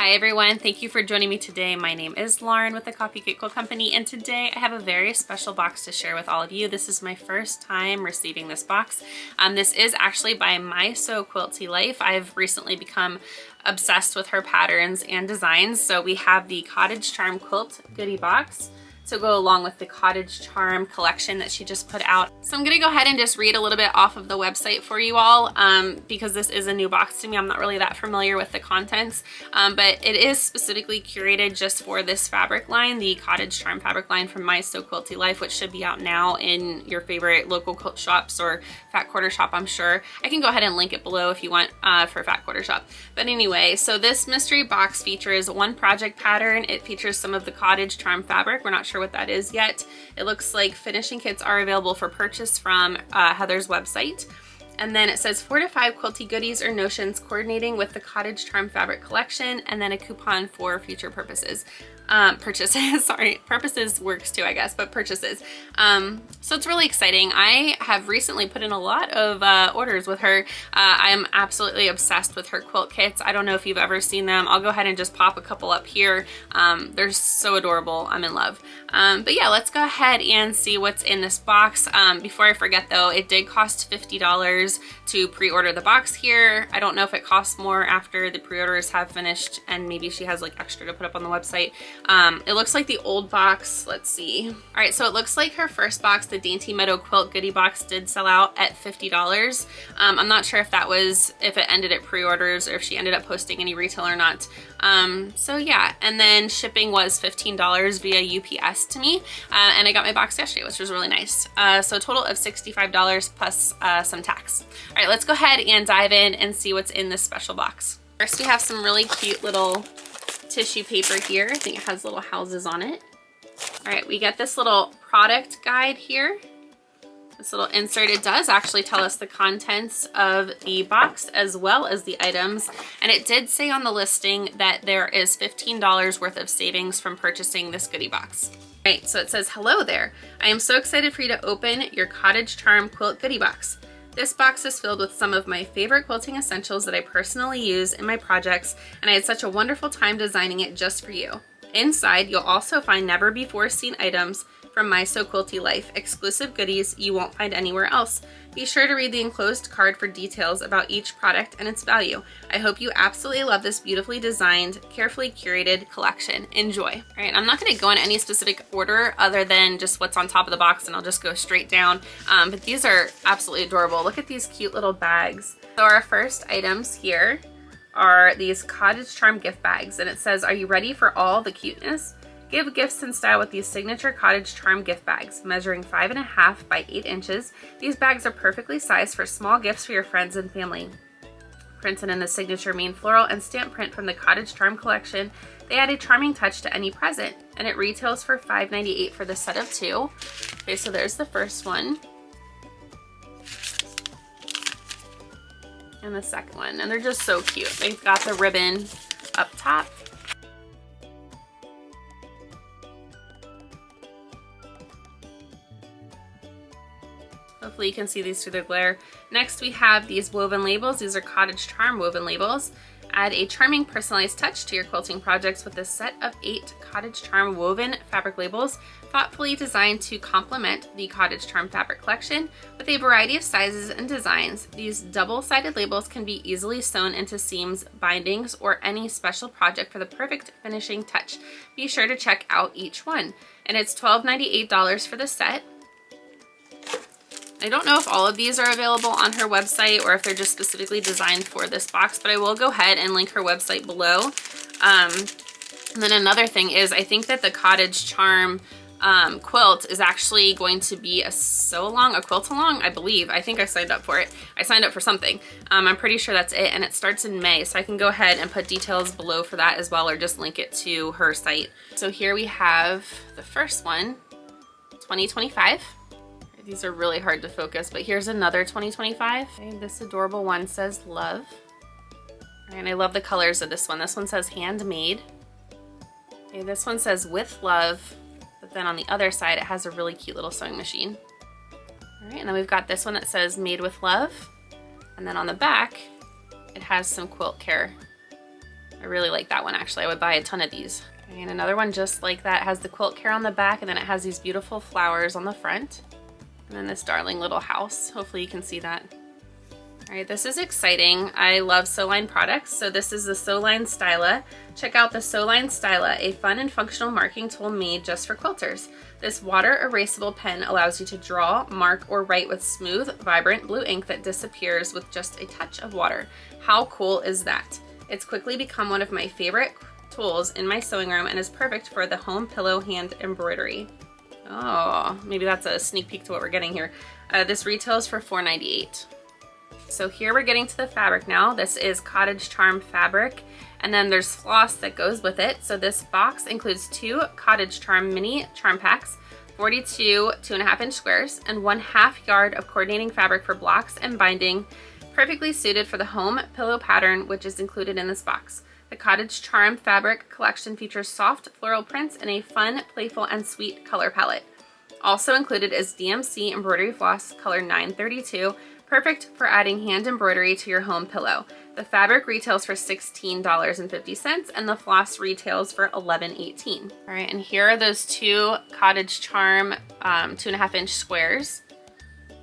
Hi everyone, thank you for joining me today. My name is Lauren with the Coffee Cake Quilt Company, and today I have a very special box to share with all of you. This is my first time receiving this box. This is actually by my Sew Quilty Life. I've recently become obsessed with her patterns and designs. So we have the Cottage Charm quilt goodie box to go along with the Cottage Charm collection that she just put out. So I'm gonna go ahead and just read a little bit off of the website for you all because this is a new box to me. I'm not really that familiar with the contents, but it is specifically curated just for this fabric line, the Cottage Charm fabric line from my Sew Quilty Life, which should be out now in your favorite local quilt shops or Fat Quarter Shop, I'm sure. I can go ahead and link it below if you want for Fat Quarter Shop. But anyway, so this mystery box features one project pattern. It features some of the Cottage Charm fabric. We're not sure what that is yet. It looks like finishing kits are available for purchase from Heather's website. And then it says 4 to 5 quilty goodies or notions coordinating with the Cottage Charm fabric collection, and then a coupon for future purposes. Purchases, sorry, purposes works too, I guess, but purchases. So it's really exciting. I have recently put in a lot of orders with her. I am absolutely obsessed with her quilt kits. I don't know if you've ever seen them. I'll go ahead and just pop a couple up here. They're so adorable. I'm in love. But yeah, let's go ahead and see what's in this box. Before I forget though, it did cost $50 to pre-order the box here. I don't know if it costs more after the pre-orders have finished and maybe she has like extra to put up on the website. It looks like the old box, let's see. All right, so it looks like her first box, the Dainty Meadow Quilt Goodie Box, did sell out at $50. I'm not sure if that was, if it ended at pre-orders or if she ended up posting any retail or not. So yeah, and then shipping was $15 via UPS to me, and I got my box yesterday, which was really nice. So a total of $65 plus some tax. All right, let's go ahead and dive in and see what's in this special box. First, we have some really cute little tissue paper here. I think it has little houses on it. All right, we get this little product guide here. This little insert, it does actually tell us the contents of the box as well as the items. And it did say on the listing that there is $15 worth of savings from purchasing this goodie box. All right, so it says, hello there. I am so excited for you to open your Cottage Charm quilt goodie box. This box is filled with some of my favorite quilting essentials that I personally use in my projects, and I had such a wonderful time designing it just for you. Inside, you'll also find never before seen items from my Sew Quilty Life, exclusive goodies you won't find anywhere else. Be sure to read the enclosed card for details about each product and its value. I hope you absolutely love this beautifully designed, carefully curated collection. Enjoy. All right, I'm not gonna go in any specific order other than just what's on top of the box, and I'll just go straight down. But these are absolutely adorable. Look at these cute little bags. So our first items here are these Cottage Charm gift bags, and it says, are you ready for all the cuteness? Give gifts in style with these signature Cottage Charm gift bags. Measuring 5.5 by 8 inches, these bags are perfectly sized for small gifts for your friends and family. Printed in the signature main floral and stamp print from the Cottage Charm collection, they add a charming touch to any present, and it retails for $5.98 for the set of 2. Okay, so there's the first one. And the second one, and they're just so cute. They've got the ribbon up top. Hopefully you can see these through the glare. Next we have these woven labels. These are Cottage Charm woven labels. Add a charming personalized touch to your quilting projects with a set of 8 Cottage Charm woven fabric labels, thoughtfully designed to complement the Cottage Charm fabric collection. With a variety of sizes and designs, these double-sided labels can be easily sewn into seams, bindings, or any special project for the perfect finishing touch. Be sure to check out each one. And it's $12.98 for the set. I don't know if all of these are available on her website or if they're just specifically designed for this box, but I will go ahead and link her website below. And then another thing is, I think that the Cottage Charm quilt is actually going to be a sew-along, a quilt-along, I believe. I think I signed up for it. I signed up for something. I'm pretty sure that's it, and it starts in May, so I can go ahead and put details below for that as well, or just link it to her site. So here we have the first one, 2025. These are really hard to focus, but here's another 2025. Okay, this adorable one says love. And I love the colors of this one. This one says handmade. Okay, this one says with love, but then on the other side, it has a really cute little sewing machine. All right, and then we've got this one that says made with love. And then on the back, it has some quilt care I really like that one actually. I would buy a ton of these. Okay, and another one just like that has the quilt care on the back, and then it has these beautiful flowers on the front. And then this darling little house. Hopefully you can see that. All right, this is exciting. I love Sew Line products. So this is the Sew Line Styla. Check out the Sew Line Styla, a fun and functional marking tool made just for quilters. This water erasable pen allows you to draw, mark, or write with smooth, vibrant blue ink that disappears with just a touch of water. How cool is that? It's quickly become one of my favorite tools in my sewing room and is perfect for the home pillow hand embroidery. Oh, maybe that's a sneak peek to what we're getting here. This retails for $4.98. So here we're getting to the fabric now. This is Cottage Charm fabric, and then there's floss that goes with it. So this box includes 2 Cottage Charm mini charm packs, 42 2.5-inch squares, and 1/2 yard of coordinating fabric for blocks and binding, perfectly suited for the home pillow pattern, which is included in this box. The Cottage Charm fabric collection features soft floral prints in a fun, playful, and sweet color palette. Also included is DMC embroidery floss color 932, perfect for adding hand embroidery to your home pillow. The fabric retails for $16.50 and the floss retails for $11.18. All right, and here are those 2 Cottage Charm 2.5-inch squares.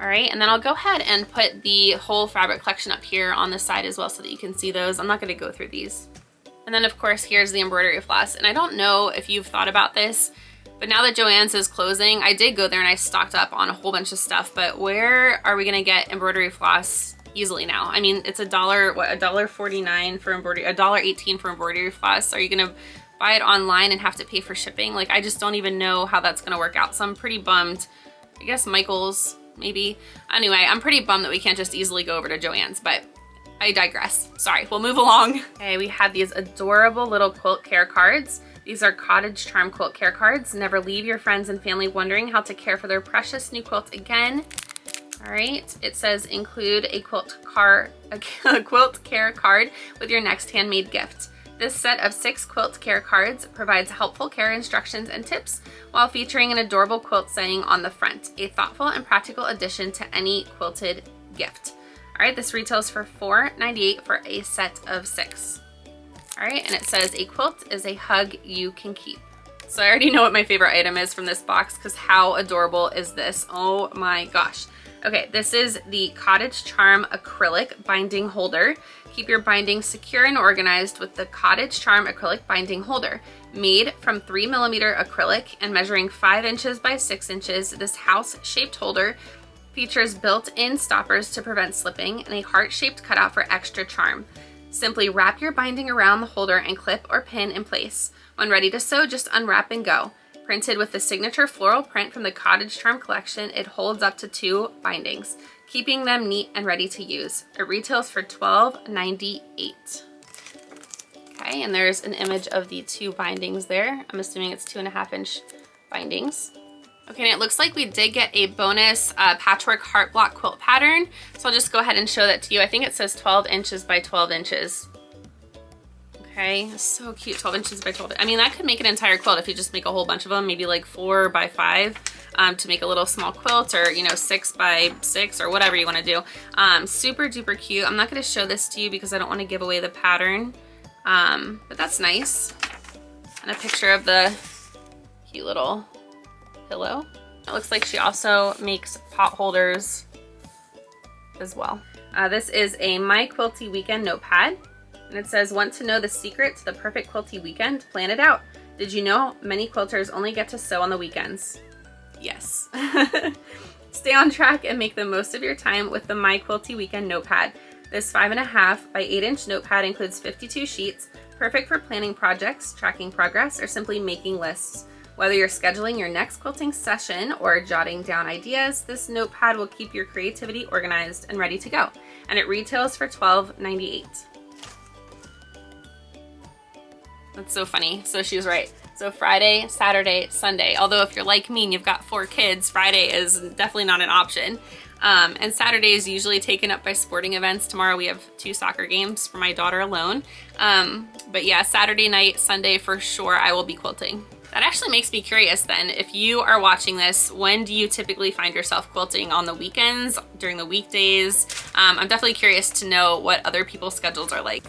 All right, and then I'll go ahead and put the whole fabric collection up here on the side as well so that you can see those. I'm not gonna go through these. And then of course, here's the embroidery floss. And I don't know if you've thought about this, but now that Joann's is closing, I did go there and I stocked up on a whole bunch of stuff, but where are we gonna get embroidery floss easily now? I mean, it's $1.49 for embroidery, $1.18 for embroidery floss. Are you gonna buy it online and have to pay for shipping? Like, I just don't even know how that's gonna work out. So I'm pretty bummed. I guess Michael's, maybe. Anyway, I'm pretty bummed that we can't just easily go over to Joann's, but I digress. Sorry, we'll move along. Okay, we have these adorable little quilt care cards. These are Cottage Charm quilt care cards. Never leave your friends and family wondering how to care for their precious new quilt again. All right, it says include a quilt care card with your next handmade gift. This set of 6 quilt care cards provides helpful care instructions and tips while featuring an adorable quilt saying on the front, a thoughtful and practical addition to any quilted gift. All right, this retails for $4.98 for a set of 6. All right, and it says a quilt is a hug you can keep. So I already know what my favorite item is from this box because how adorable is this? Oh my gosh. Okay, this is the Cottage Charm acrylic binding holder. Keep your binding secure and organized with the Cottage Charm acrylic binding holder. Made from 3mm acrylic and measuring 5 inches by 6 inches, this house-shaped holder features built-in stoppers to prevent slipping and a heart-shaped cutout for extra charm. Simply wrap your binding around the holder and clip or pin in place. When ready to sew, just unwrap and go. Printed with the signature floral print from the Cottage Charm collection, it holds up to 2 bindings, keeping them neat and ready to use. It retails for $12.98. Okay, and there's an image of the 2 bindings there. I'm assuming it's 2.5-inch bindings. Okay, and it looks like we did get a bonus patchwork heart block quilt pattern. So I'll just go ahead and show that to you. I think it says 12 inches by 12 inches. Okay, so cute, 12 inches by 12. I mean, that could make an entire quilt if you just make a whole bunch of them, maybe like 4 by 5 to make a little small quilt, or, you know, 6 by 6 or whatever you want to do. Super duper cute. I'm not going to show this to you because I don't want to give away the pattern, but that's nice. And a picture of the cute little pillow. It looks like she also makes pot holders as well. This is a My Quilty Weekend notepad. And it says, want to know the secret to the perfect quilty weekend? Plan it out. Did you know many quilters only get to sew on the weekends? Yes. Stay on track and make the most of your time with the My Quilty Weekend notepad. This 5.5 by 8-inch notepad includes 52 sheets, perfect for planning projects, tracking progress, or simply making lists. Whether you're scheduling your next quilting session or jotting down ideas, this notepad will keep your creativity organized and ready to go. And it retails for $12.98. That's so funny. So she was right. So Friday, Saturday, Sunday. Although if you're like me and you've got 4 kids, Friday is definitely not an option. And Saturday is usually taken up by sporting events. Tomorrow we have 2 soccer games for my daughter alone. But yeah, Saturday night, Sunday for sure I will be quilting. That actually makes me curious then. If you are watching this, when do you typically find yourself quilting? On the weekends, during the weekdays? I'm definitely curious to know what other people's schedules are like.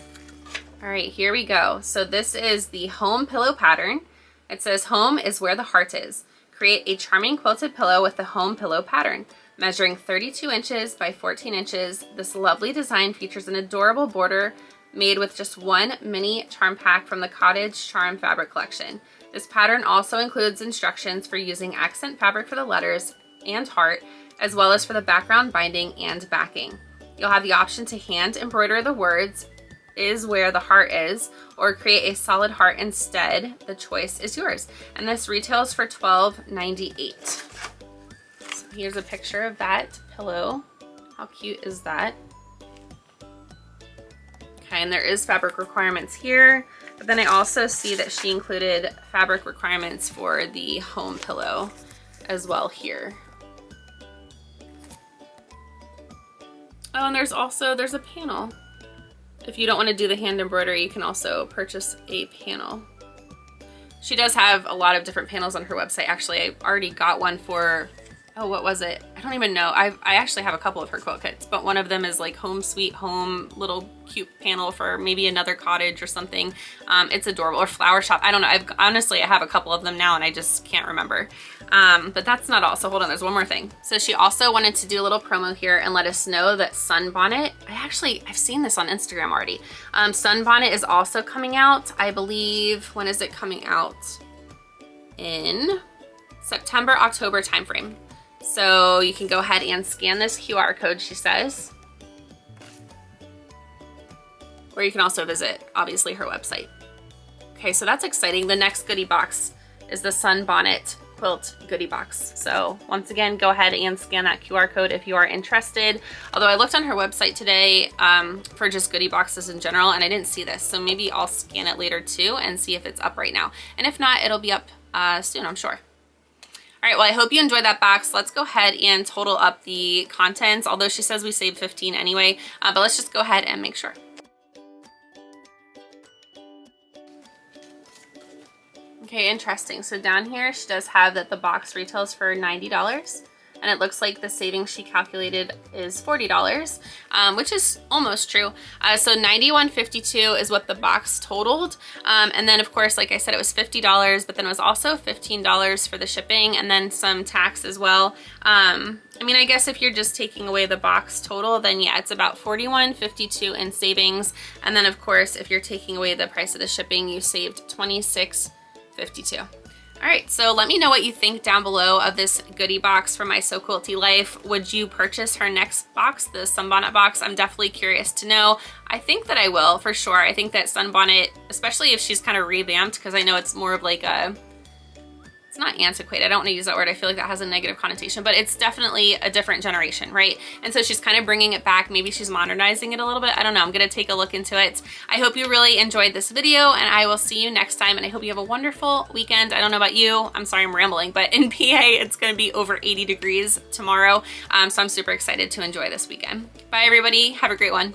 All right, here we go. So this is the home pillow pattern. It says home is where the heart is. Create a charming quilted pillow with the home pillow pattern. Measuring 32 inches by 14 inches, this lovely design features an adorable border made with just one mini charm pack from the Cottage Charm fabric collection. This pattern also includes instructions for using accent fabric for the letters and heart, as well as for the background binding and backing. You'll have the option to hand embroider the words "is where the heart is" or create a solid heart instead. The choice is yours. And this retails for $12.98. So here's a picture of that pillow. How cute is that? Okay, and there is fabric requirements here, but then I also see that she included fabric requirements for the home pillow as well here. Oh, and there's a panel. If you don't want to do the hand embroidery, you can also purchase a panel. She does have a lot of different panels on her website. Actually, I already got one for, oh, what was it? I don't even know. I actually have a couple of her quilt kits, but one of them is like home sweet home, little cute panel for maybe another cottage or something. It's adorable. Or flower shop. I don't know. Honestly, I have a couple of them now and I just can't remember. But that's not all. So hold on, there's one more thing. So she also wanted to do a little promo here and let us know that Sunbonnet, I've seen this on Instagram already. Sunbonnet is also coming out. I believe, when is it coming out? In September, October timeframe. So you can go ahead and scan this QR code, she says. Or you can also visit, obviously, her website. Okay, so that's exciting. The next goodie box is the Sunbonnet Quilt goodie box. So once again, go ahead and scan that QR code if you are interested. Although I looked on her website today for just goodie boxes in general, and I didn't see this. So maybe I'll scan it later too and see if it's up right now. And if not, it'll be up soon, I'm sure. All right, well, I hope you enjoyed that box. Let's go ahead and total up the contents, although she says we saved 15 anyway, but let's just go ahead and make sure. Okay, interesting. So down here, she does have that the box retails for $90. And it looks like the savings she calculated is $40, which is almost true. So $91.52 is what the box totaled. And then of course, like I said, it was $50, but then it was also $15 for the shipping and then some tax as well. I mean, I guess if you're just taking away the box total, then yeah, it's about $41.52 in savings. And then of course, if you're taking away the price of the shipping, you saved $26.52. All right, so let me know what you think down below of this goodie box from my Sew Quilty Life. Would you purchase her next box, the Sunbonnet box? I'm definitely curious to know. I think that I will, for sure. I think that Sunbonnet, especially if she's kind of revamped, because I know it's more of like a, it's not antiquated. I don't want to use that word. I feel like that has a negative connotation, but it's definitely a different generation, right? And so she's kind of bringing it back. Maybe she's modernizing it a little bit. I don't know. I'm going to take a look into it. I hope you really enjoyed this video, and I will see you next time. And I hope you have a wonderful weekend. I don't know about you. I'm sorry I'm rambling, but in PA, it's going to be over 80 degrees tomorrow. So I'm super excited to enjoy this weekend. Bye, everybody. Have a great one.